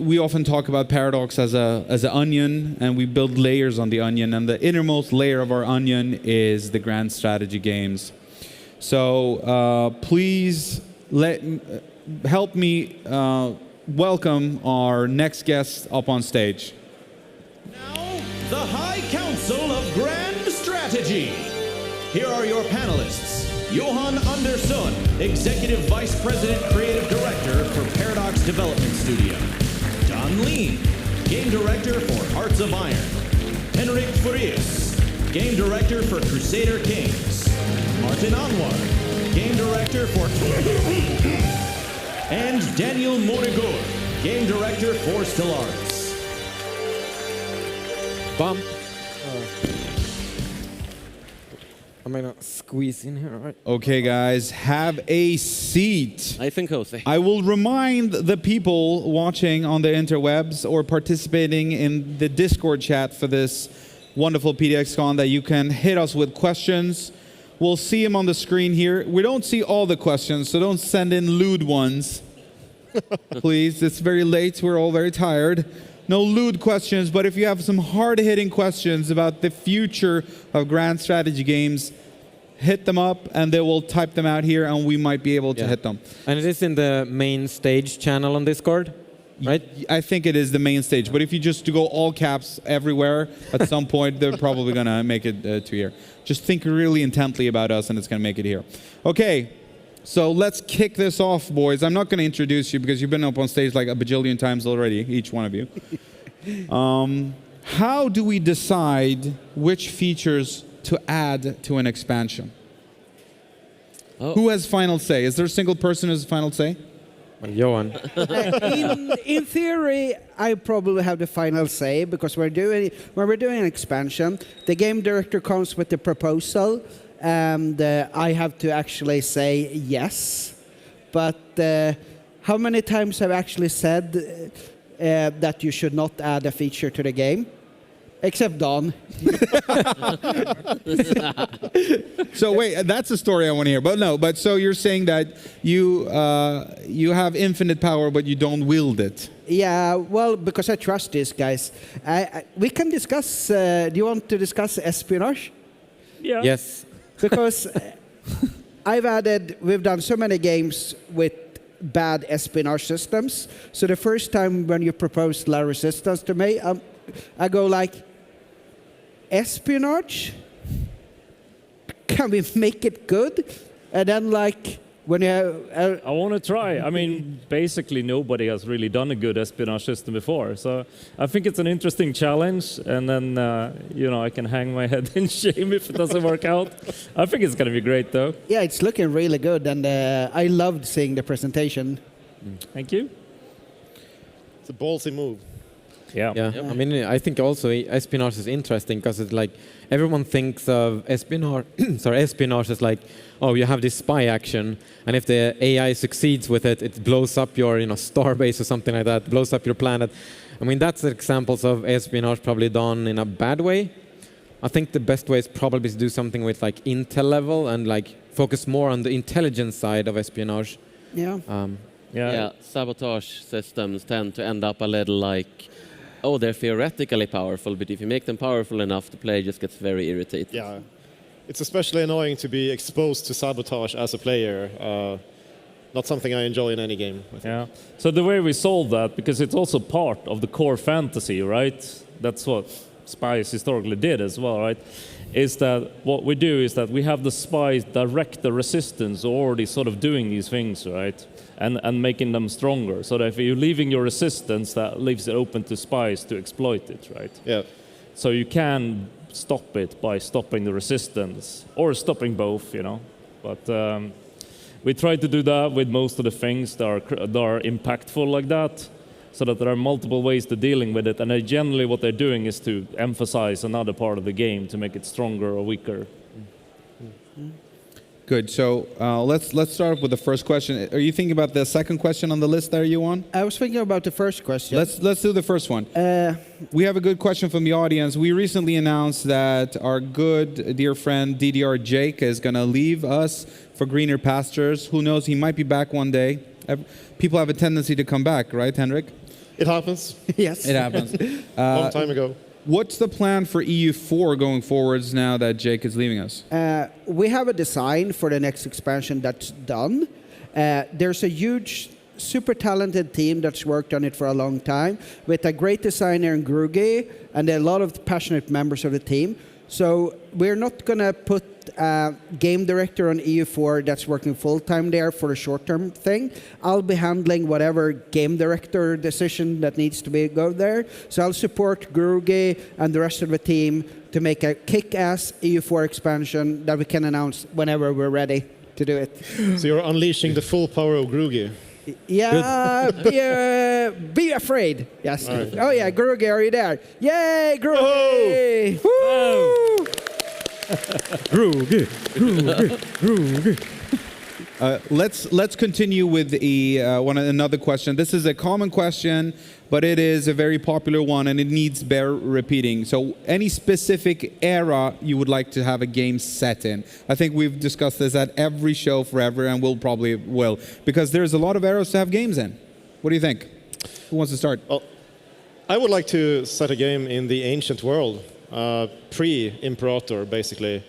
We often talk about Paradox as an onion, and we build layers on the onion, and the innermost layer of our onion is the grand strategy games. So please help me welcome our next guest up on stage. Now, the High Council of Grand Strategy. Here are your panelists. Johan Andersson, Executive Vice President Creative Director for Paradox Development Studio. Don Lean, Game Director for Hearts of Iron. Henrik Furius, Game Director for Crusader Kings. Martin Anwar, Game Director for... and Daniel Morigur, Game Director for Stellaris. Bump. I might not squeeze in here, all right? Okay, guys, have a seat. I think Jose. I will remind the people watching on the interwebs or participating in the Discord chat for this wonderful PDXCon that you can hit us with questions. We'll see them on the screen here. We don't see all the questions, so don't send in lewd ones. Please, it's very late. We're all very tired. No lewd questions, but if you have some hard-hitting questions about the future of grand strategy games, hit them up, and they will type them out here, and we might be able to hit them. And it is in the main stage channel on Discord, right? I think it is the main stage, but if you just go all caps everywhere, at some point, they're probably going to make it to here. Just think really intently about us, and it's going to make it here. Okay. So let's kick this off, boys. I'm not going to introduce you because you've been up on stage like a bajillion times already, each one of you. How do we decide which features to add to an expansion? Oh. Who has final say? Is there a single person who has final say? Well, Johan. In theory, I probably have the final say because when we're doing an expansion, the game director comes with the proposal. And I have to actually say yes. But how many times have I actually said that you should not add a feature to the game? Except Don. So wait, that's a story I want to hear. But no, so you're saying that you have infinite power, but you don't wield it. Yeah, well, because I trust these guys. We can discuss, do you want to discuss espionage? Yeah. Yes. Because we've done so many games with bad espionage systems. So the first time when you proposed La Resistance to me, I go like, espionage? Can we make it good? And then like, when you I want to try. I mean, basically nobody has really done a good espionage system before. So I think it's an interesting challenge. And then, I can hang my head in shame if it doesn't work out. I think it's going to be great, though. Yeah, it's looking really good. And I loved seeing the presentation. Thank you. It's a ballsy move. Yeah. I mean, I think also espionage is interesting because it's like everyone thinks of espionage, espionage as like, oh, you have this spy action, and if the AI succeeds with it, it blows up your starbase or something like that, blows up your planet. I mean, that's examples of espionage probably done in a bad way. I think the best way is probably to do something with like intel level and like focus more on the intelligence side of espionage. Yeah. Yeah, sabotage systems tend to end up a little like, oh, they're theoretically powerful, but if you make them powerful enough, the player just gets very irritated. Yeah. It's especially annoying to be exposed to sabotage as a player. Not something I enjoy in any game. Yeah. So the way we solve that, because it's also part of the core fantasy, right? That's what spies historically did as well, right? Is that what we do is that we have the spies direct the resistance already sort of doing these things, right? And making them stronger. So that if you're leaving your resistance, that leaves it open to spies to exploit it, right? Yeah. So you can stop it by stopping the resistance, or stopping both, But we try to do that with most of the things that are impactful like that, so that there are multiple ways to dealing with it. And generally what they're doing is to emphasize another part of the game to make it stronger or weaker. Good. So let's start with the first question. Are you thinking about the second question on the list there, Johan? I was thinking about the first question. Let's do the first one. We have a good question from the audience. We recently announced that our good dear friend DDR Jake is going to leave us for greener pastures. Who knows? He might be back one day. People have a tendency to come back, right, Henrik? It happens. Yes. It happens. Long time ago. What's the plan for EU4 going forwards now that Jake is leaving us? We have a design for the next expansion that's done. There's a huge, super talented team that's worked on it for a long time with a great designer in Grugi and a lot of passionate members of the team. So we're not going to put a game director on EU4 that's working full-time there for a short-term thing. I'll be handling whatever game director decision that needs to go there. So I'll support Grugi and the rest of the team to make a kick-ass EU4 expansion that we can announce whenever we're ready to do it. So you're unleashing the full power of Grugi. Yeah, be afraid. Yes. Right. Oh yeah, Grugi, are you there? Yay, Grugi! Woo! Let's continue with another question. This is a common question, but it is a very popular one, and it needs bear repeating. So, any specific era you would like to have a game set in? I think we've discussed this at every show forever, and we'll probably will, because there's a lot of eras to have games in. What do you think? Who wants to start? Well, I would like to set a game in the ancient world, pre-Imperator, basically.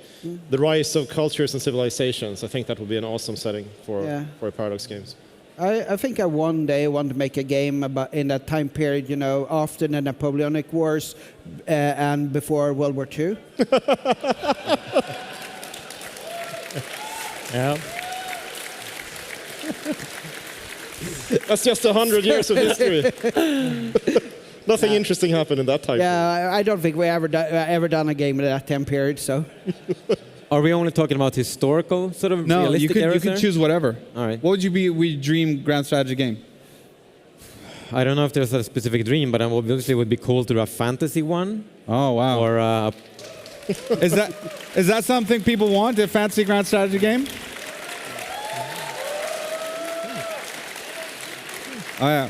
The rise of cultures and civilizations. I think that would be an awesome setting for Paradox games. I think I one day want to make a game about in that time period, you know, after the Napoleonic Wars and before World War II. Yeah. That's just 100 years of history. Nothing interesting happened in that time. Yeah, I don't think we ever done a game in that time period. So, Are we only talking about historical sort of No, realistic you eras can there? choose whatever. All right. What would we dream grand strategy game? I don't know if there's a specific dream, but obviously it would be cool to do a fantasy one. Oh wow! Or Is that something people want? A fancy grand strategy game? Oh yeah.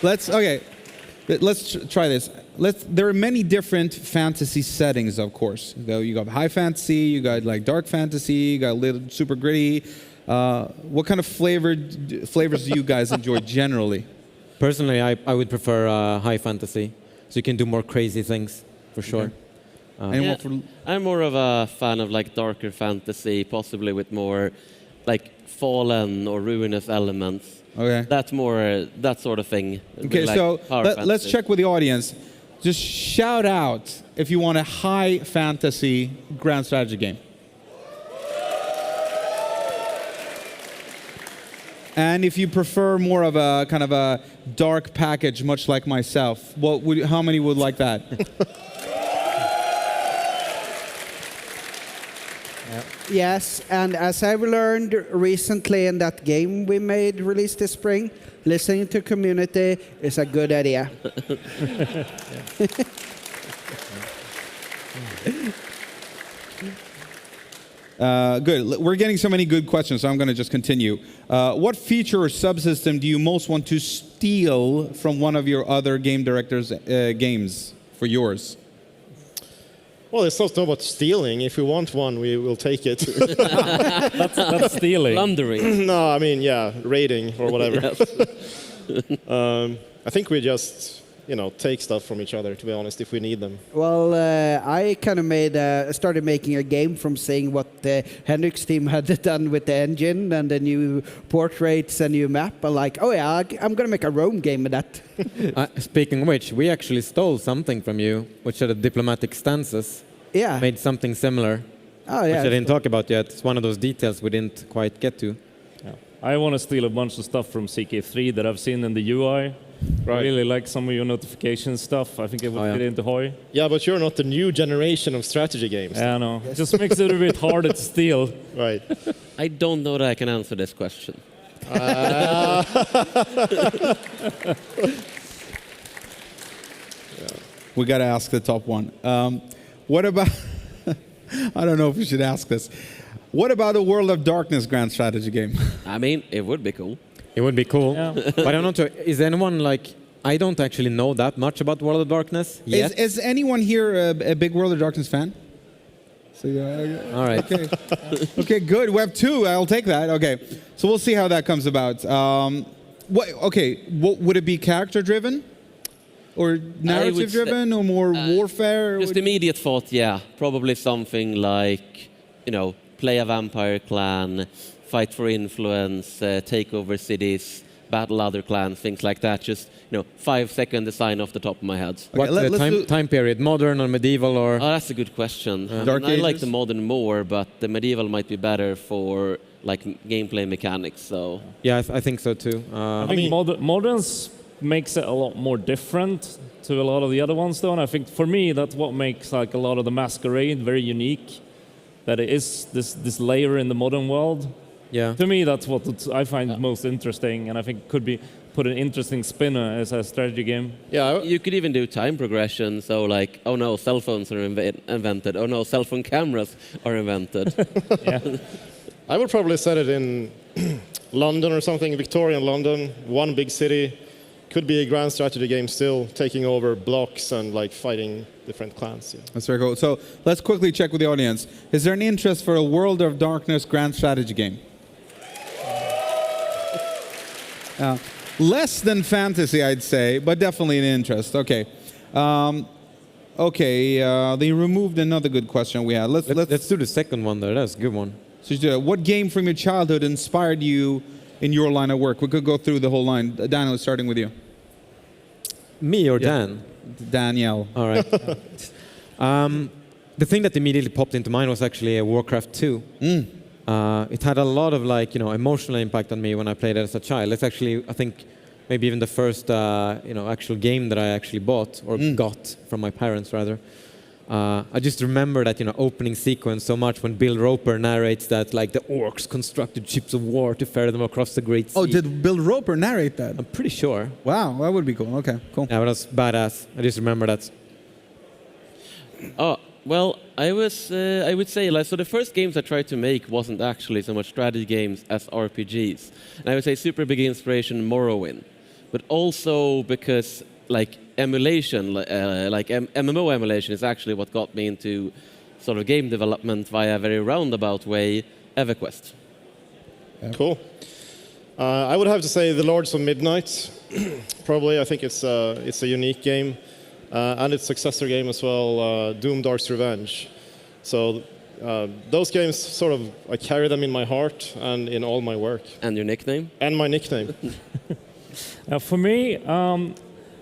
Let's try this. There are many different fantasy settings, of course. You got high fantasy, you got like dark fantasy, you got a little super gritty. What kind of flavors do you guys enjoy generally? personally, I would prefer high fantasy, so you can do more crazy things for sure. I'm more of a fan of like darker fantasy, possibly with more like fallen or ruinous elements. Okay. That's more that sort of thing. Okay, like so let's fantasy. check with the audience. Just shout out if you want a high fantasy grand strategy game. And if you prefer more of a kind of a dark package, much like myself, how many would like that? Yes, and as I've learned recently in that game we made released this spring, listening to community is a good idea. Good. We're getting so many good questions, so I'm going to just continue. What feature or subsystem do you most want to steal from one of your other game directors' games for yours? Well, it's not about stealing. If we want one, we will take it. That's stealing. Plundering. No, I mean, yeah, raiding or whatever. I think we just, take stuff from each other, to be honest, if we need them. Well, I kind of started making a game from seeing what Henrik's team had done with the engine and the new portraits and new map. I'm like, oh yeah, I'm going to make a Rome game with that. Speaking of which, we actually stole something from you, which are the diplomatic stances. Yeah. Made something similar, Oh which yeah. I didn't talk about yet. It's one of those details we didn't quite get to. Yeah. I want to steal a bunch of stuff from CK3 that I've seen in the UI. I really like some of your notification stuff. I think it would fit into Hoi. Yeah, but you're not the new generation of strategy games. Yeah, I know. It just makes it a bit harder to steal. Right. I don't know that I can answer this question. We got to ask the top one. What about... I don't know if we should ask this. What about the World of Darkness grand strategy game? I mean, it would be cool. It would be cool. Yeah. But I'm not sure. Is anyone like... I don't actually know that much about World of Darkness yet. Is anyone here a big World of Darkness fan? So, All right. Okay. Okay, good. We have two. I'll take that. Okay. So we'll see how that comes about. Would it be character driven? or narrative-driven, or more warfare? Just immediate thought, yeah. Probably something like, play a vampire clan, fight for influence, take over cities, battle other clans, things like that. Just 5-second design off the top of my head. Okay, what time period? Modern or medieval or? Oh, that's a good question. Dark I like Ages? the modern more, but the medieval might be better for gameplay mechanics. So Yeah, I think so too. I think moderns makes it a lot more different to a lot of the other ones, though. And I think for me, that's what makes a lot of the Masquerade very unique. That it is this layer in the modern world. Yeah. To me, that's what I find most interesting, and I think could be put an interesting spin as a strategy game. Yeah, you could even do time progression. So oh no, cell phones are invented. Oh no, cell phone cameras are invented. Yeah. I would probably set it in London or something, Victorian London, one big city. Could be a grand strategy game still, taking over blocks and fighting different clans. Yeah. That's very cool. So let's quickly check with the audience. Is there an interest for a World of Darkness grand strategy game? Less than fantasy, I'd say, but definitely an interest. Okay. They removed another good question we had. Let's do the second one there. That's a good one. So what game from your childhood inspired you in your line of work? We could go through the whole line. Daniel, starting with you. Me or Dan? Danielle. All right. The thing that immediately popped into mind was actually Warcraft 2. It had a lot of emotional impact on me when I played it as a child. It's actually, I think, maybe even the first actual game that I actually bought or got from my parents rather. I just remember that opening sequence so much when Bill Roper narrates that the orcs constructed ships of war to ferry them across the Great Sea. Oh, did Bill Roper narrate that? I'm pretty sure. Wow, that would be cool. Okay, cool. Yeah, but that's badass. I just remember that. Oh, well, I would say so the first games I tried to make wasn't actually so much strategy games as RPGs. And I would say super big inspiration Morrowind. But also because emulation, MMO emulation is actually what got me into sort of game development via a very roundabout way, EverQuest. Yeah. Cool. I would have to say The Lords of Midnight. Probably, I think it's a unique game. And its successor game as well, Doom Dark's Revenge. So those games I carry them in my heart and in all my work. And your nickname? And my nickname. For me,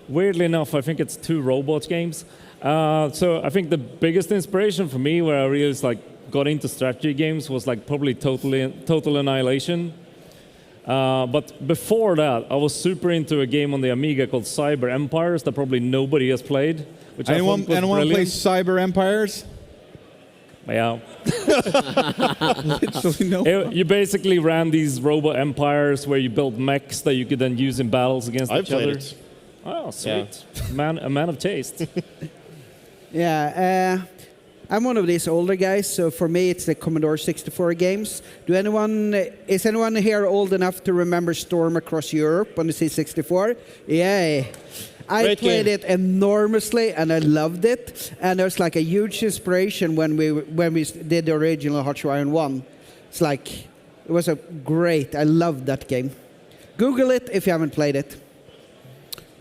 weirdly enough, I think it's 2 robot games. So I think the biggest inspiration for me, where I really got into strategy games, was probably Total Annihilation. But before that, I was super into a game on the Amiga called Cyber Empires that probably nobody has played. Which Anyone I thought was play Cyber Empires? Yeah. Literally no. You basically ran these robot empires where you built mechs that you could then use in battles against each other. I've played it. Oh, sweet. Yeah. A man of taste. Yeah, I'm one of these older guys, so for me it's the Commodore 64 games. Is anyone here old enough to remember Storm Across Europe on the C64? Yay. I played it enormously and I loved it. And it was a huge inspiration when we did the original Hot Iron 1. It's it was I loved that game. Google it if you haven't played it.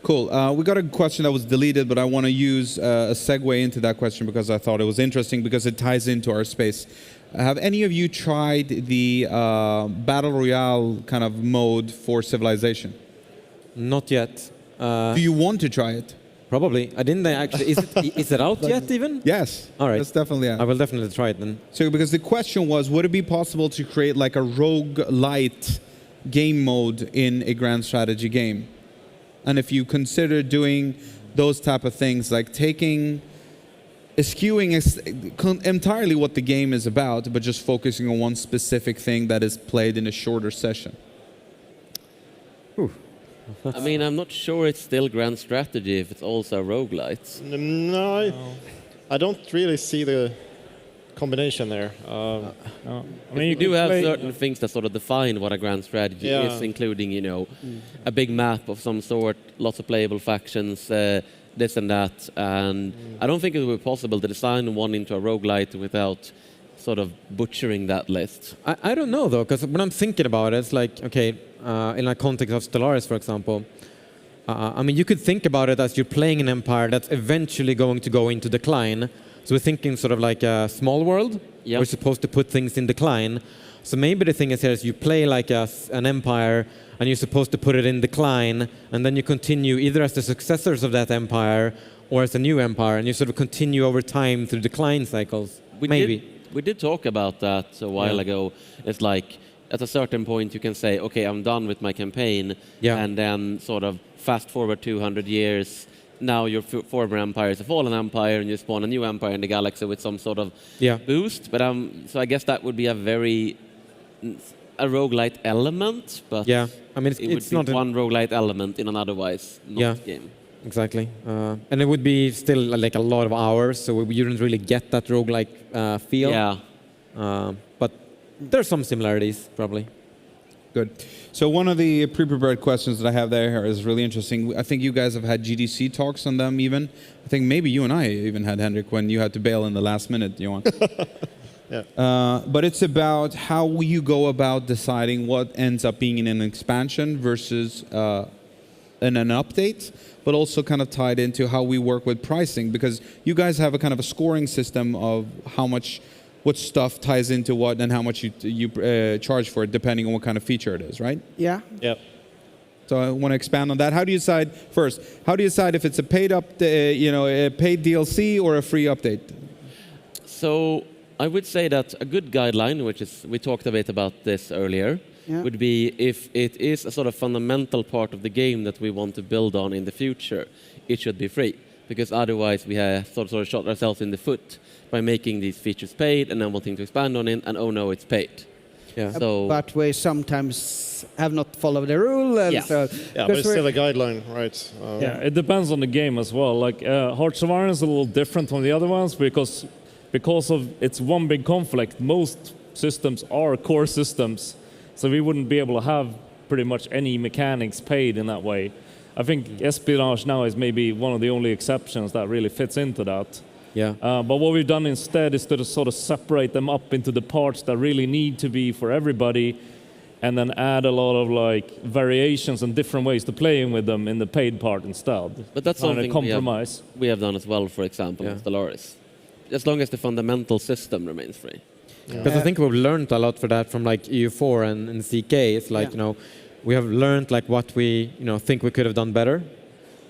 Cool. We got a question that was deleted, but I want to use a segue into that question because I thought it was interesting because it ties into our space. Have any of you tried the Battle Royale kind of mode for Civilization? Not yet. Do you want to try it? Probably. I didn't actually. Is it out yet even? Yes. All right. That's definitely out. I will definitely try it then. So because the question was, would it be possible to create a roguelite game mode in a grand strategy game? And if you consider doing those type of things, eschewing entirely what the game is about, but just focusing on one specific thing that is played in a shorter session. I mean, I'm not sure it's still grand strategy if it's also roguelite. No, I don't really see the combination there. I mean, you do have certain things that sort of define what a grand strategy is, including, a big map of some sort, lots of playable factions, this and that. And I don't think it would be possible to design one into a roguelite without sort of butchering that list. I don't know, though, because when I'm thinking about it, it's okay, in a context of Stellaris, for example, I mean, you could think about it as you're playing an empire that's eventually going to go into decline. So we're thinking sort of like a small world. Yep. We're supposed to put things in decline. So maybe the thing is here is you play like an empire, and you're supposed to put it in decline, and then you continue either as the successors of that empire or as a new empire, and you sort of continue over time through decline cycles. We did talk about that a while ago. It's like, at a certain point you can say, okay, I'm done with my campaign, and then sort of fast forward 200 years, now your former empire is a fallen empire, and you spawn a new empire in the galaxy with some sort of boost. But so I guess that would be a roguelite element, but I mean, it would be one roguelite element in an otherwise not game. Exactly. And it would be still like a lot of hours, so you don't really get that roguelike feel. But there's some similarities, probably. Good. So one of the pre-prepared questions that I have there is really interesting. I think you guys have had GDC talks on them even. I think maybe you and I even had, Henrik, when you had to bail in the last minute, Johan. But it's about how you go about deciding what ends up being in an expansion versus in an update, but also kind of tied into how we work with pricing, because you guys have a kind of a scoring system of how much, what stuff ties into what, and how much you charge for it, depending on what kind of feature it is, right? Yeah. Yep. So I want to expand on that. How do you decide first? How do you decide if it's a paid a paid DLC or a free update? So I would say that a good guideline, which is we talked a bit about this earlier, would be if it is a sort of fundamental part of the game that we want to build on in the future, it should be free. Because otherwise we have sort of shot ourselves in the foot by making these features paid and then wanting to expand on it, and oh no, it's paid. So, but we sometimes have not followed the rule. And so, but it's still a guideline, right? It depends on the game as well. Like Hearts of Iron is a little different from the other ones because of its one big conflict. Most systems are core systems, so we wouldn't be able to have pretty much any mechanics paid in that way. I think Espionage now is maybe one of the only exceptions that really fits into that. But what we've done instead is to sort of separate them up into the parts that really need to be for everybody, and then add a lot of like variations and different ways to playing with them in the paid part instead. But that's something compromise. We have done as well, for example, in Stellaris. As long as the fundamental system remains free. Because I think we've learned a lot for that from like EU4 and CK. It's like, we have learned like what we think we could have done better.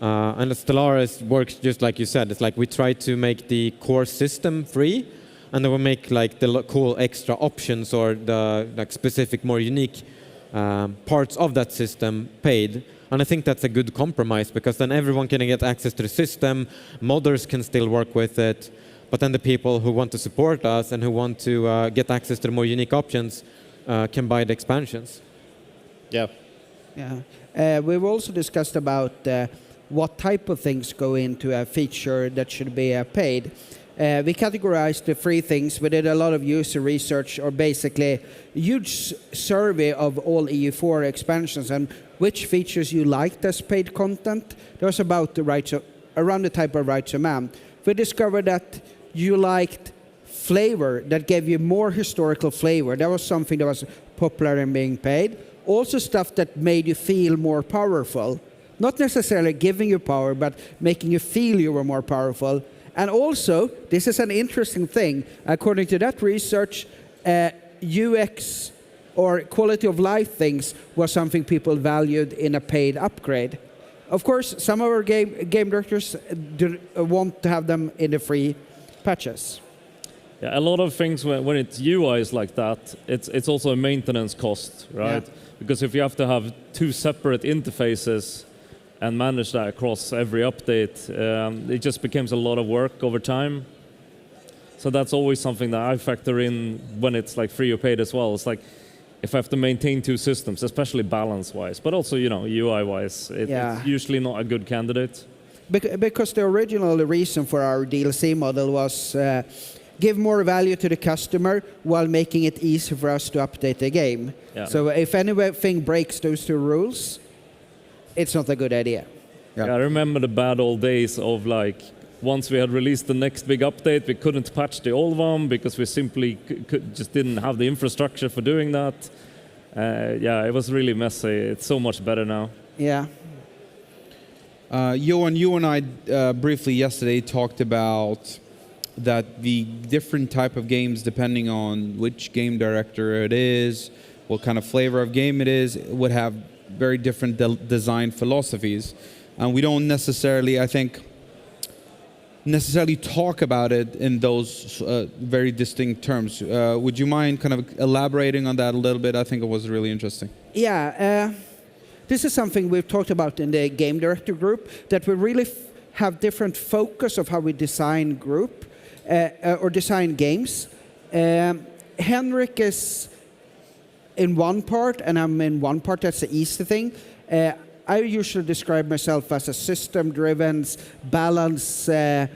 And the Stellaris works just like you said. It's like we try to make the core system free, and then we make like the cool extra options or the like specific, more unique parts of that system paid. And I think that's a good compromise, because then everyone can get access to the system, modders can still work with it, but then the people who want to support us and who want to get access to the more unique options can buy the expansions. We've also discussed about what type of things go into a feature that should be paid. We categorized the three things. We did a lot of user research, or basically a huge survey of all EU4 expansions and which features you liked as paid content. That was about around the type of rights of man. We discovered that you liked flavor, that gave you more historical flavor. That was something that was popular and being paid. Also stuff that made you feel more powerful. Not necessarily giving you power, but making you feel you were more powerful. And also, this is an interesting thing, according to that research, UX or quality of life things was something people valued in a paid upgrade. Of course, some of our game directors want to have them in the free patches. Yeah, a lot of things when it's UIs like that, it's also a maintenance cost, right? Because if you have to have two separate interfaces and manage that across every update, it just becomes a lot of work over time. So that's always something that I factor in when it's like free or paid as well. It's like if I have to maintain two systems, especially balance-wise, but also UI-wise, it's usually not a good candidate. Because the original reason for our DLC model was give more value to the customer while making it easy for us to update the game. So if anything breaks those two rules, it's not a good idea. I remember the bad old days of like, once we had released the next big update, we couldn't patch the old one because we simply just didn't have the infrastructure for doing that. It was really messy. It's so much better now. Johan, you and I briefly yesterday talked about that the different type of games, depending on which game director it is, what kind of flavor of game it is, would have very different design philosophies. And we don't necessarily, I think, talk about it in those very distinct terms. Would you mind kind of elaborating on that a little bit? I think it was really interesting. Yeah, this is something we've talked about in the game director group, that we really have different focus of how we design group or design games. Henrik is in one part, and I'm in one part. That's the easy thing. I usually describe myself as a system-driven, balance. Yeah,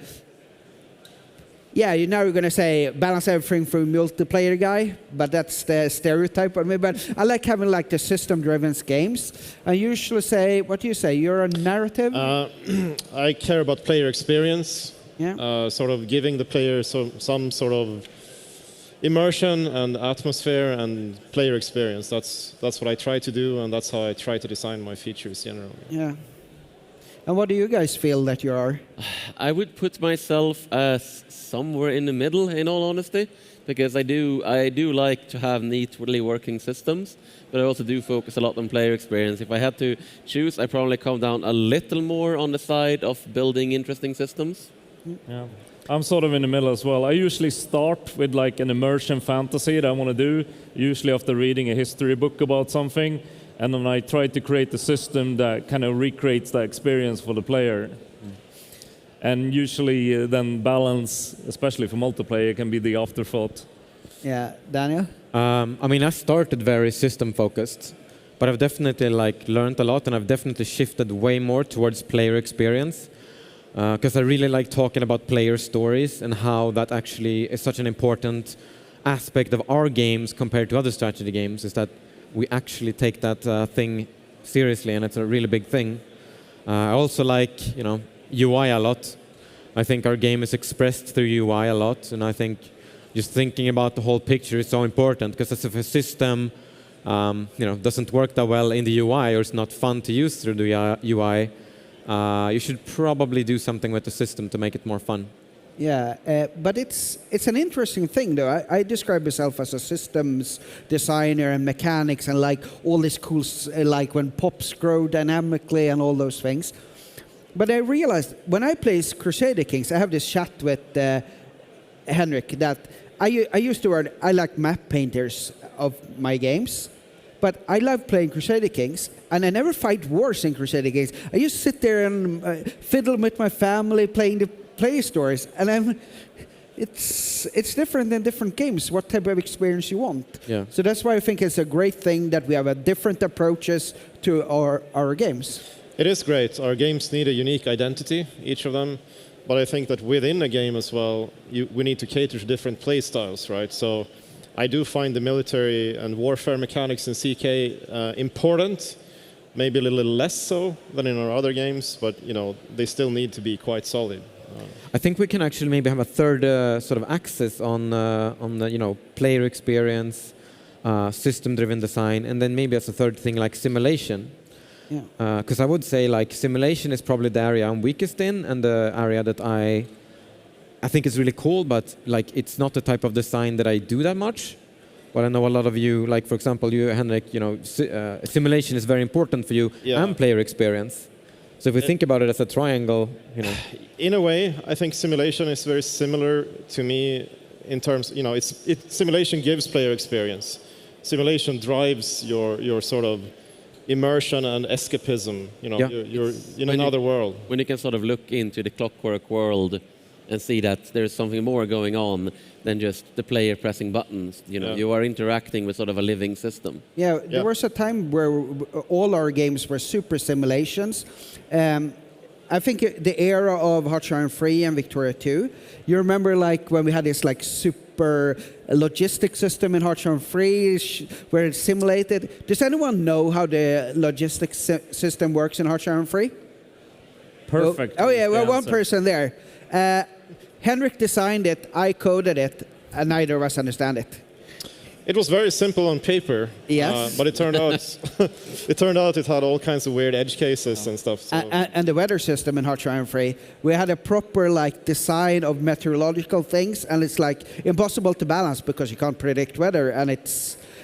you know, you're going to say balance everything through multiplayer guy, but that's the stereotype of me. But I like having like the system-driven games. I usually say, what do you say? You're a narrative? I care about player experience. Yeah. Sort of giving the player some sort of immersion and atmosphere and player experience. That's what I try to do, and that's how I try to design my features generally. Yeah. And what do you guys feel that you are? I would put myself as somewhere in the middle, in all honesty, because I do like to have neatly working systems, but I also do focus a lot on player experience. If I had to choose, I'd probably come down a little more on the side of building interesting systems. Yeah. I'm sort of in the middle as well. I usually start with like an immersion fantasy that I want to do, usually after reading a history book about something, and then I try to create a system that kind of recreates that experience for the player. And usually then balance, especially for multiplayer, can be the afterthought. Yeah, Daniel? I mean, I started very system-focused, but I've definitely like learned a lot, and I've definitely shifted way more towards player experience. Because I really like talking about player stories and how that actually is such an important aspect of our games compared to other strategy games, is that we actually take that thing seriously, and it's a really big thing. I also like, you know, UI a lot. I think our game is expressed through UI a lot, and I think just thinking about the whole picture is so important, because if a system you know, doesn't work that well in the UI, or it's not fun to use through the UI, you should probably do something with the system to make it more fun. Yeah, but it's an interesting thing, though. I describe myself as a systems designer and mechanics and like all this cool, like when pops grow dynamically and all those things. But I realized when I play Crusader Kings, I have this chat with Henrik that I used the word, I like map painters of my games. But I love playing Crusader Kings, and I never fight wars in Crusader Kings. I just sit there and fiddle with my family, playing the player stories, and it's different in different games, what type of experience you want. Yeah. So that's why I think it's a great thing that we have a different approaches to our games. It is great. Our games need a unique identity, each of them. But I think that within a game as well, we need to cater to different play styles, right? So I do find the military and warfare mechanics in CK important, maybe a little less so than in our other games, but you know, they still need to be quite solid. I think we can actually maybe have a third sort of axis on the, you know, player experience, system-driven design, and then maybe as a third thing like simulation. Yeah. Because I would say like simulation is probably the area I'm weakest in, and the area that I think it's really cool, but like it's not the type of design that I do that much. But I know a lot of you, like for example, you, Henrik, you know, simulation is very important for you, and player experience. So if we think about it as a triangle, you know. In a way, I think simulation is very similar to me in terms, you know, simulation gives player experience. Simulation drives your sort of immersion and escapism. You know, you're in another world. When you can sort of look into the clockwork world and see that there's something more going on than just the player pressing buttons. You know, you are interacting with sort of a living system. Yeah, there was a time where all our games were super simulations. I think the era of Hearts 3 and Victoria 2, you remember like when we had this like super logistics system in Hearts 3 where it's simulated. Does anyone know how the logistics system works in Hearts 3? Perfect. Oh yeah, well, one person there. Henrik designed it, I coded it, and neither of us understand it. It was very simple on paper, Yes. but it turned out it had all kinds of weird edge cases and stuff. So. And the weather system in Hearts of Iron 3, we had a proper like design of meteorological things, and it's like impossible to balance because you can't predict weather. And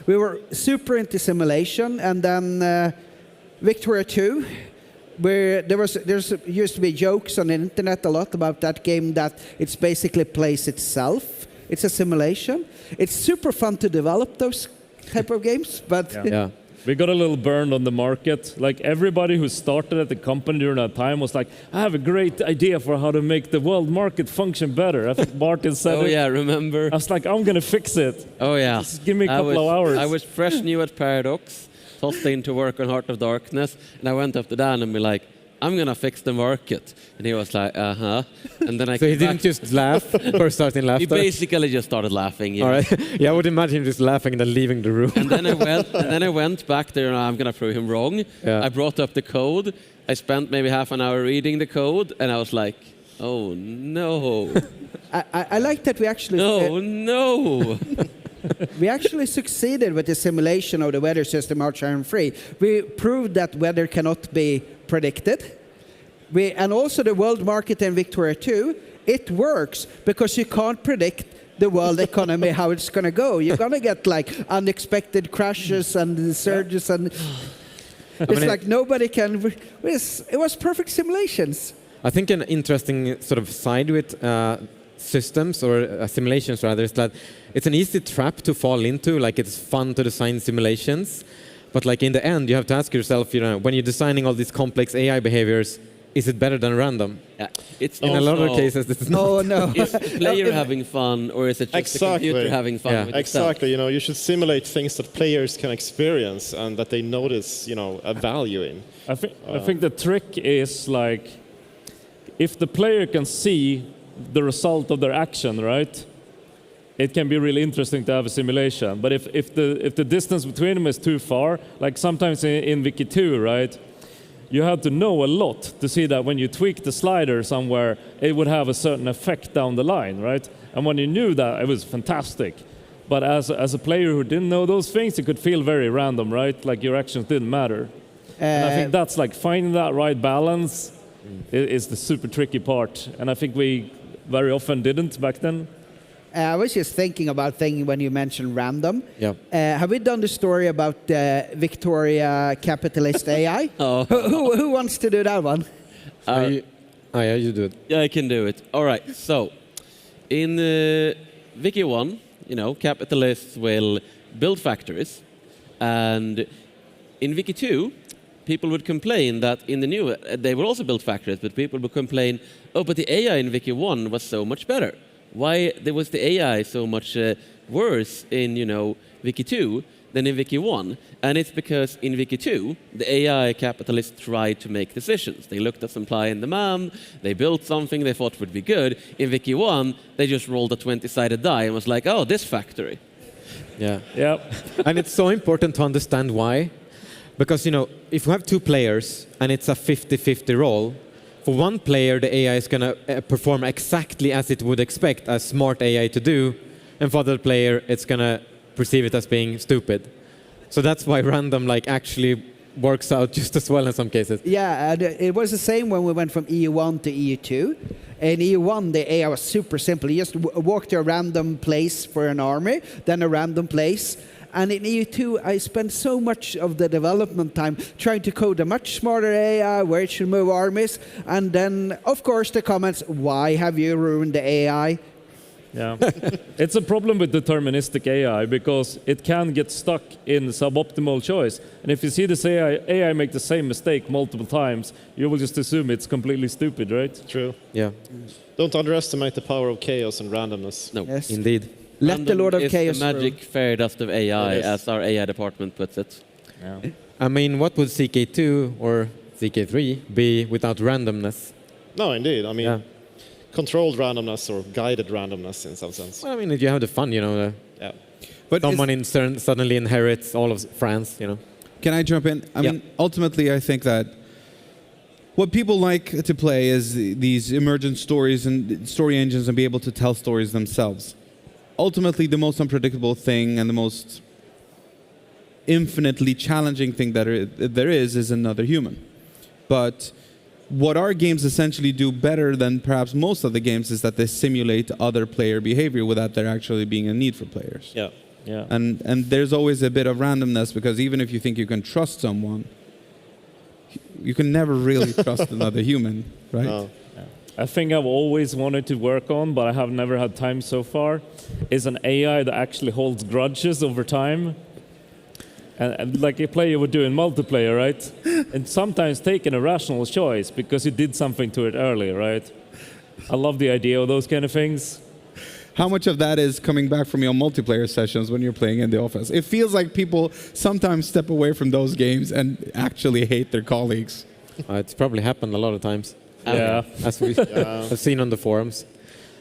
we were super into simulation, and then Victoria 2. Where there's used to be jokes on the internet a lot about that game that it's basically plays itself. It's a simulation. It's super fun to develop those type of games, but Yeah. We got a little burned on the market. Like everybody who started at the company during that time was like, I have a great idea for how to make the world market function better. I think Martin said Oh it. yeah, remember? I was like, I'm going to fix it. Oh yeah. Just give me a couple of hours. I was fresh new at Paradox, tossed in to work on Heart of Darkness, and I went up to Dan and be like, I'm gonna fix the market. And he was like, uh-huh. And then I So he came didn't back. just laugh or start in He laughter? basically just started laughing. All right. Yeah, I would imagine him just laughing and then leaving the room. And then I went back there and I'm gonna prove him wrong. Yeah. I brought up the code. I spent maybe half an hour reading the code, and I was like, oh no. I like that we actually No. we actually succeeded with the simulation of the weather system Hearts of Iron 3. We proved that weather cannot be predicted. And also the world market in Victoria 2, it works because you can't predict the world economy, how it's going to go. You're going to get like unexpected crashes and surges, and it's like nobody can. It was perfect simulations. I think an interesting sort of side with systems or simulations rather is that it's an easy trap to fall into. Like it's fun to design simulations, but like in the end, you have to ask yourself, when you're designing all these complex AI behaviors, is it better than random? Yeah. It's In a lot of also- cases, it's not. Oh no! Is the player having fun, or is it just the Exactly. computer having fun Yeah. with itself? Exactly. You should simulate things that players can experience and that they notice, a value in. I think the trick is like, if the player can see the result of their action, right? It can be really interesting to have a simulation. But if the distance between them is too far, like sometimes in Wiki 2, right? You have to know a lot to see that when you tweak the slider somewhere, it would have a certain effect down the line, right? And when you knew that, it was fantastic. But as a player who didn't know those things, it could feel very random, right? Like your actions didn't matter. And I think that's like finding that right balance is the super tricky part. And I think we very often didn't back then. I was just thinking about when you mentioned random. Yeah. Have we done the story about Victoria capitalist AI? Oh. Who wants to do that one? Yeah, you do it. Yeah, I can do it. All right. So, in Wiki 1, capitalists will build factories, and in Wiki 2, people would complain that in the new, they will also build factories, but people would complain, oh, but the AI in Wiki 1 was so much better. Why was the AI so much worse in, Wiki 2 than in Wiki 1? And it's because in Wiki 2, the AI capitalists tried to make decisions. They looked at supply and demand, they built something they thought would be good. In Wiki 1, they just rolled a 20-sided die and was like, oh, this factory. Yeah. Yeah. And it's so important to understand why. Because, if we have two players and it's a 50-50 roll, for one player, the AI is going to perform exactly as it would expect a smart AI to do, and for the other player, it's going to perceive it as being stupid. So that's why random actually works out just as well in some cases. Yeah, and it was the same when we went from EU1 to EU2. In EU1, the AI was super simple. You just walk to a random place for an army, then a random place. And in EU2, I spent so much of the development time trying to code a much smarter AI, where it should move armies. And then, of course, the comments, why have you ruined the AI? Yeah. It's a problem with deterministic AI because it can get stuck in suboptimal choice. And if you see this AI make the same mistake multiple times, you will just assume it's completely stupid, right? True. Yeah, Don't underestimate the power of chaos and randomness. No. Yes. indeed. Let the Lord of Random is Chaos the magic fairy dust of AI, It is. as our AI department puts it. Yeah. I mean, what would CK2 or CK3 be without randomness? No, indeed. I mean, Yeah. controlled randomness or guided randomness in some sense. Well, I mean, if you have the fun, Yeah. But someone suddenly inherits all of France, can I jump in? I mean, ultimately, I think that what people like to play is these emergent stories and story engines and be able to tell stories themselves. ultimately the most unpredictable thing and the most infinitely challenging thing that there is another human. But what our games essentially do better than perhaps most of the games is that they simulate other player behavior without there actually being a need for players. Yeah. Yeah. And there's always a bit of randomness, because even if you think you can trust someone, you can never really trust another human, right? No. A thing I've always wanted to work on, but I have never had time so far, is an AI that actually holds grudges over time. And like a player would do in multiplayer, right? And sometimes take an irrational choice because you did something to it earlier, right? I love the idea of those kind of things. How much of that is coming back from your multiplayer sessions when you're playing in the office? It feels like people sometimes step away from those games and actually hate their colleagues. It's probably happened a lot of times. Yeah. As we've seen on the forums.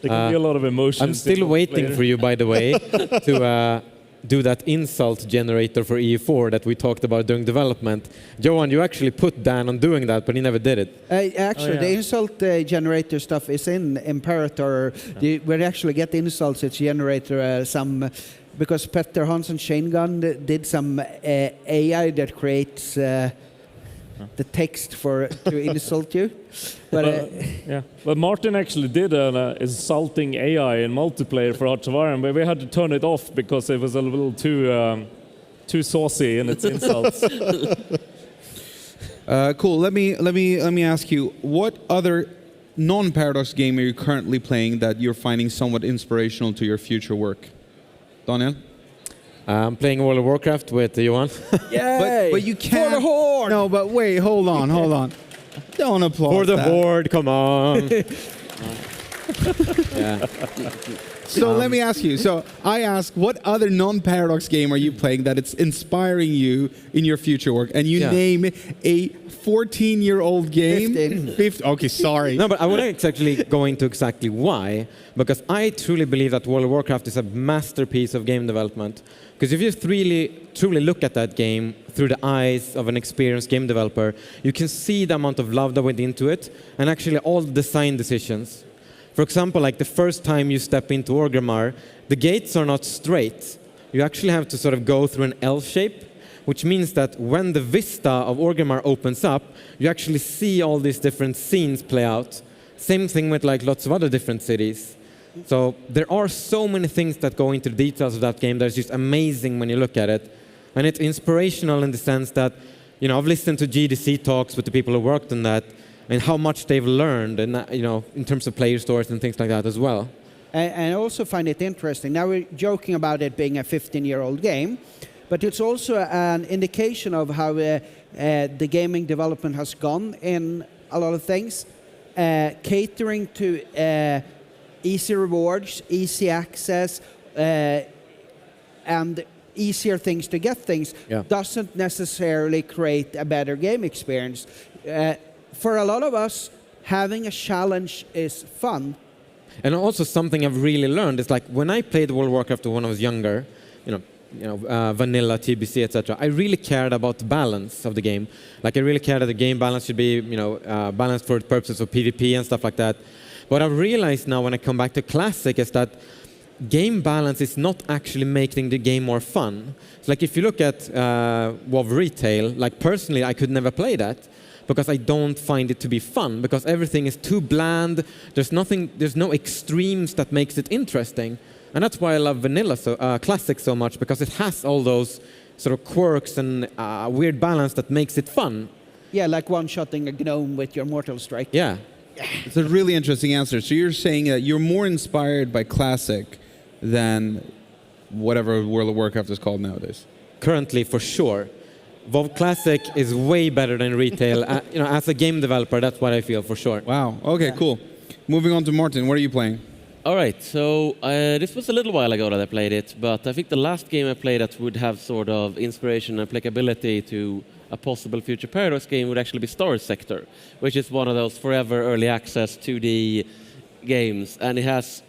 There can be a lot of emotions. I'm still waiting for you, by the way, to do that insult generator for EU4 that we talked about during development. Johan, you actually put Dan on doing that, but he never did it. Actually, the insult generator stuff is in Imperator. Where you actually get insults, it's generator because Petter Hansen Chain Gun did some AI that creates the text to insult you. But But Martin actually did an insulting AI in multiplayer for Hearts of Iron, but we had to turn it off because it was a little too saucy in its insults. Cool. Let me ask you, what other non-Paradox game are you currently playing that you're finding somewhat inspirational to your future work? Daniel? I'm playing World of Warcraft with Johan. Yay! But you can't. For the Horde! No, but wait, hold on. Don't applaud For the that. Horde, come on. Yeah. So let me ask you. So I ask, what other non-Paradox game are you playing that it's inspiring you in your future work? And you name a 14-year-old game. 15. Okay, sorry. No, but I want to actually go into exactly why, because I truly believe that World of Warcraft is a masterpiece of game development. Because if you truly look at that game through the eyes of an experienced game developer, you can see the amount of love that went into it, and actually all the design decisions. For example, like the first time you step into Orgrimmar, the gates are not straight. You actually have to sort of go through an L shape, which means that when the vista of Orgrimmar opens up, you actually see all these different scenes play out. Same thing with like lots of other different cities. So there are so many things that go into the details of that game that is just amazing when you look at it. And it's inspirational in the sense that, you know, I've listened to GDC talks with the people who worked on that, and how much they've learned, and you know, in terms of player stories and things like that as well. And I also find it interesting. Now we're joking about it being a 15-year-old game, but it's also an indication of how the gaming development has gone in a lot of things, catering to easy rewards, easy access, and easier things to get things doesn't necessarily create a better game experience. For a lot of us, having a challenge is fun. And also something I've really learned is like when I played World of Warcraft when I was younger, vanilla, TBC, etc. I really cared about the balance of the game. Like I really cared that the game balance should be, balanced for purposes of PvP and stuff like that. What I've realized now when I come back to Classic is that game balance is not actually making the game more fun. So like if you look at WoW Retail, like personally I could never play that because I don't find it to be fun, because everything is too bland. There's no extremes that makes it interesting. And that's why I love Vanilla Classic so much, because it has all those sort of quirks and weird balance that makes it fun. Yeah, like one-shotting a gnome with your Mortal Strike. Yeah. It's a really interesting answer. So you're saying that you're more inspired by Classic than whatever World of Warcraft is called nowadays? Currently, for sure. WoW Classic is way better than Retail. As a game developer, that's what I feel for sure. Wow. Okay, cool. Moving on to Martin. What are you playing? All right, so this was a little while ago that I played it, but I think the last game I played that would have sort of inspiration and applicability to a possible future Paradox game would actually be Star Sector, which is one of those forever early access 2D games, and it has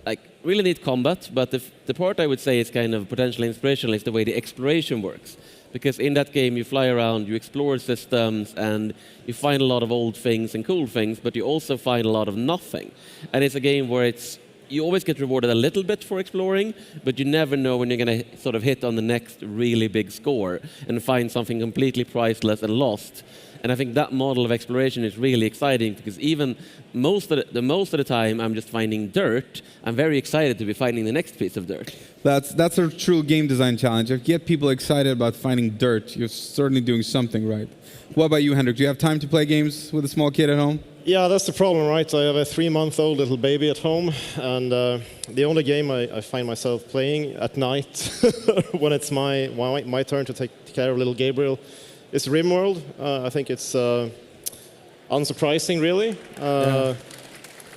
like really neat combat, but the part I would say is kind of potentially inspirational is the way the exploration works. Because in that game you fly around, you explore systems, and you find a lot of old things and cool things, but you also find a lot of nothing. And it's a game where it's you always get rewarded a little bit for exploring, but you never know when you're going to sort of hit on the next really big score and find something completely priceless and lost. And I think that model of exploration is really exciting because even most of the time I'm just finding dirt, I'm very excited to be finding the next piece of dirt. That's a true game design challenge. If you get people excited about finding dirt, you're certainly doing something right. What about you, Henrik? Do you have time to play games with a small kid at home? Yeah, that's the problem, right? I have a 3-month-old little baby at home, and the only game I find myself playing at night when it's my turn to take care of little Gabriel is RimWorld. I think it's unsurprising, really.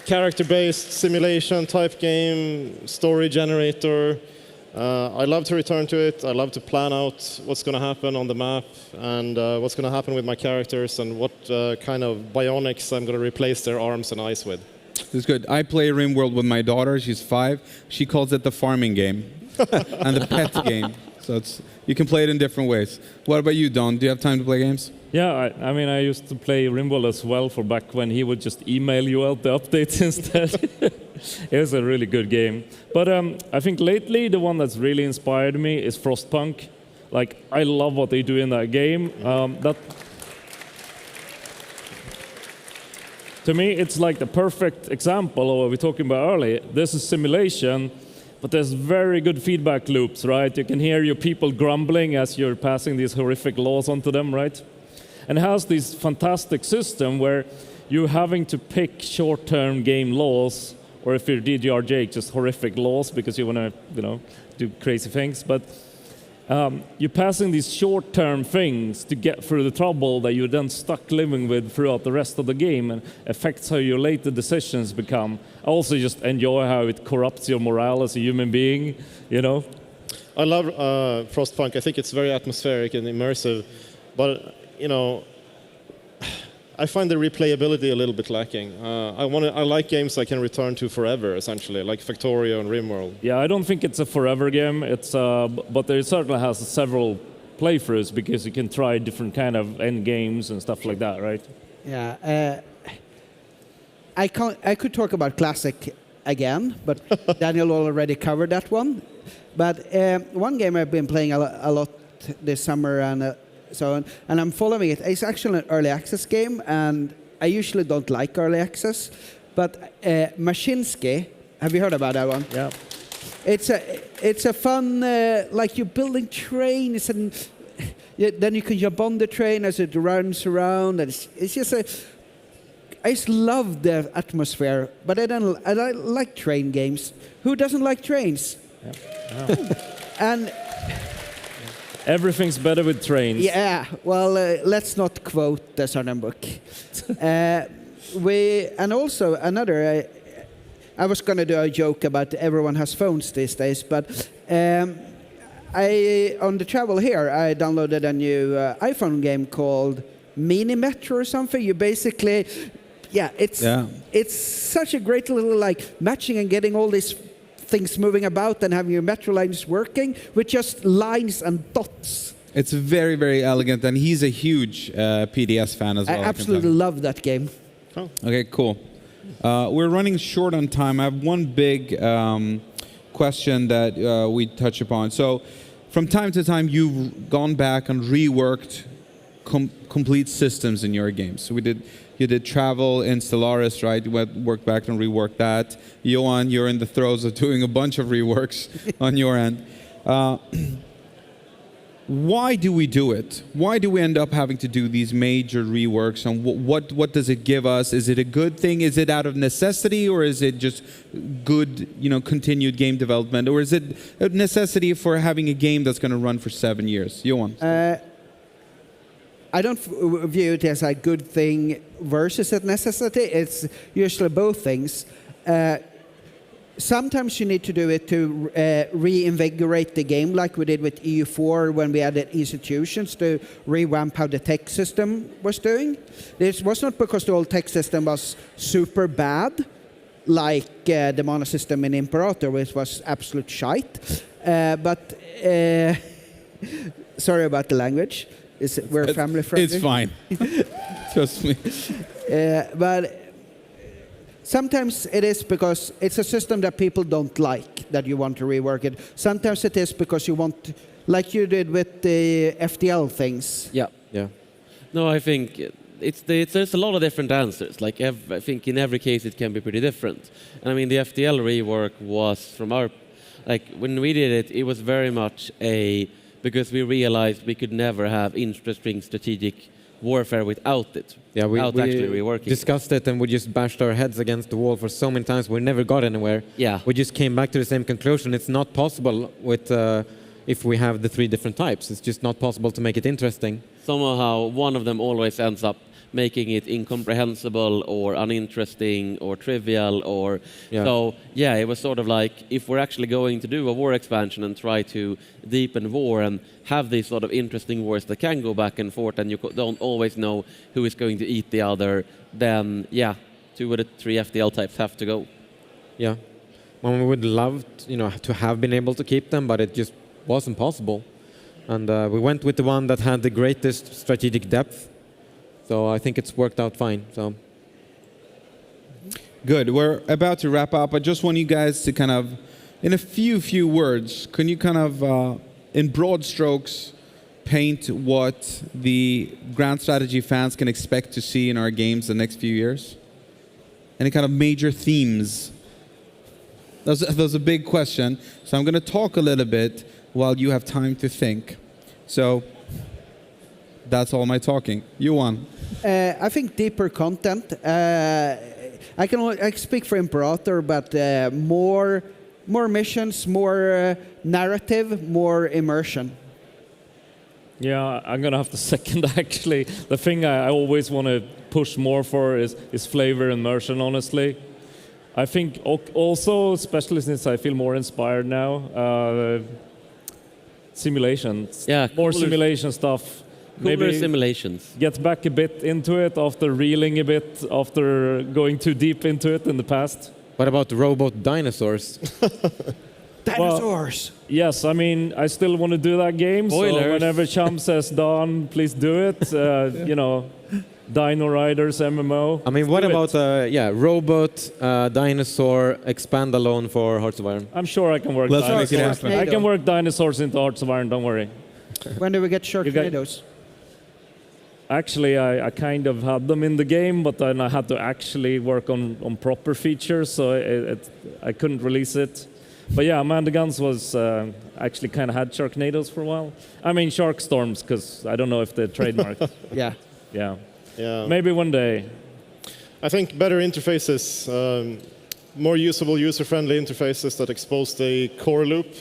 Character-based simulation type game, story generator. I love to return to it. I love to plan out what's going to happen on the map and what's going to happen with my characters and what kind of bionics I'm going to replace their arms and eyes with. It's good. I play RimWorld with my daughter. She's 5. She calls it the farming game and the pet game. So you can play it in different ways. What about you, Don? Do you have time to play games? Yeah, I mean, I used to play RimWorld as well for back when he would just email you out the updates instead. It was a really good game. But I think lately the one that's really inspired me is Frostpunk. Like, I love what they do in that game. To me, it's like the perfect example of what we were talking about earlier. This is simulation, but there's very good feedback loops, right? You can hear your people grumbling as you're passing these horrific laws onto them, right? And it has this fantastic system where you're having to pick short-term game laws, or if you're DDRJ, just horrific laws because you want to, do crazy things. But you're passing these short-term things to get through the trouble that you're then stuck living with throughout the rest of the game, and affects how your later decisions become. I also just enjoy how it corrupts your morale as a human being, I love Frostpunk. I think it's very atmospheric and immersive, but I find the replayability a little bit lacking. I like games I can return to forever, essentially, like Factorio and RimWorld. Yeah, I don't think it's a forever game. But it certainly has several playthroughs because you can try different kind of end games and stuff like that, right? Yeah, I could talk about Classic again, but Daniel already covered that one. But one game I've been playing a lot this summer and so on, and I'm following it. It's actually an early access game, and I usually don't like early access, but Mashinsky, have you heard about that one? Yeah. It's a fun, like you're building trains, and then you can jump on the train as it runs around, and it's just I just love the atmosphere, but I don't like train games. Who doesn't like trains? Yeah. And everything's better with trains. yeah, well, let's not quote the Southern Book. And also another, I was going to do a joke about everyone has phones these days, but on the travel here, I downloaded a new iPhone game called Minimetro or something. You basically, it's such a great little like matching and getting all these things moving about and having your metro lines working with just lines and dots. It's very, very elegant, and he's a huge PDS fan as well. I absolutely love that game. Oh. Okay, cool. We're running short on time. I have one big question that we touch upon. So, from time to time, you've gone back and reworked complete systems in your games. So you did travel in Stellaris, right? You worked back and reworked that. Johan, you're in the throes of doing a bunch of reworks on your end. Why do we do it? Why do we end up having to do these major reworks? And what does it give us? Is it a good thing? Is it out of necessity, or is it just good, continued game development, or is it a necessity for having a game that's going to run for 7 years? Johan. I don't view it as a good thing versus a necessity. It's usually both things. Sometimes you need to do it to reinvigorate the game, like we did with EU4 when we added institutions to revamp how the tech system was doing. This was not because the old tech system was super bad, like the mana system in Imperator, which was absolute shite. But sorry about the language. We're family friendly. It's fine. Trust me. sometimes it is because it's a system that people don't like that you want to rework it. Sometimes it is because you want, like you did with the FTL things. Yeah. Yeah. No, I think there's a lot of different answers. Like I think in every case it can be pretty different. And I mean the FTL rework was from our, like when we did it, it was very much because we realized we could never have interesting strategic warfare without it. Yeah, we actually reworking. discussed it and we just bashed our heads against the wall for so many times. We never got anywhere. Yeah. We just came back to the same conclusion. It's not possible with if we have the 3 different types. It's just not possible to make it interesting. Somehow one of them always ends up making it incomprehensible or uninteresting or trivial or so yeah, it was sort of like if we're actually going to do a war expansion and try to deepen war and have these sort of interesting wars that can go back and forth and you don't always know who is going to eat the other, then yeah, 2 of the 3 FTL types have to go. Yeah. Well, we would love to have been able to keep them, but it just wasn't possible. And we went with the one that had the greatest strategic depth. So I think it's worked out fine. So Good. We're about to wrap up. I just want you guys to kind of, in a few words, can you kind of, in broad strokes, paint what the Grand Strategy fans can expect to see in our games the next few years? Any kind of major themes? That was a big question. So I'm going to talk a little bit while you have time to think. So that's all my talking. Johan. I think deeper content. I speak for Imperator, but more missions, more narrative, more immersion. Yeah, I'm going to have to second, actually. The thing I always want to push more for is flavor immersion, honestly. I think also, especially since I feel more inspired now, simulations. Yeah, more simulation stuff. Maybe simulations. Get back a bit into it after reeling a bit, after going too deep into it in the past. What about robot dinosaurs? Dinosaurs! Well, yes, I mean, I still want to do that game. Spoilers. So whenever Chum says, Don, please do it. You know, Dino Riders, MMO. I mean, what about, robot, dinosaur, expand alone for Hearts of Iron? I'm sure I can work Let's make it dinosaurs. happen. I can work dinosaurs into Hearts of Iron, don't worry. When do we get Sharknadoes? Actually, I kind of had them in the game, but then I had to actually work on proper features, so I couldn't release it. But yeah, Man the Guns was actually kind of had Sharknadoes for a while. I mean, Shark Storms, because I don't know if they're trademarked. Yeah. Yeah. Yeah. Maybe one day. I think better interfaces, more usable, user-friendly interfaces that expose the core loop.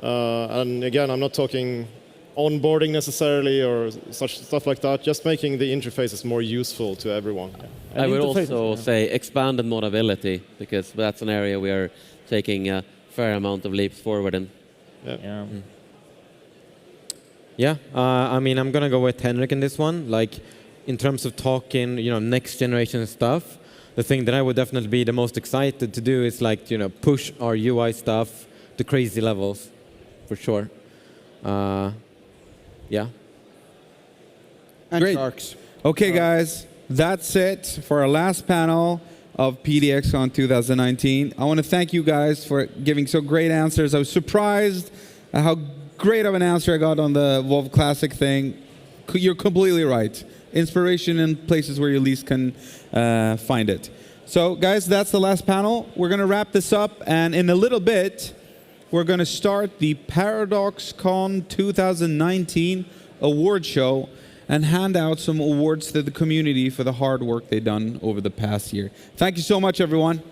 And again, I'm not talking onboarding necessarily or such stuff like that, just making the interfaces more useful to everyone. I would also say expanded modability, because that's an area we are taking a fair amount of leaps forward in. Yeah. Yeah, I mean, I'm going to go with Henrik in this one. Like, in terms of talking, next generation stuff, the thing that I would definitely be the most excited to do is, like, push our UI stuff to crazy levels, for sure. Yeah. And Great. sharks. Okay, guys, that's it for our last panel of PDXCon 2019. I want to thank you guys for giving so great answers. I was surprised at how great of an answer I got on the WoW Classic thing. You're completely right. Inspiration in places where you least can find it. So, guys, that's the last panel. We're going to wrap this up, and in a little bit, we're going to start the PDXCON 2019 award show and hand out some awards to the community for the hard work they've done over the past year. Thank you so much, everyone.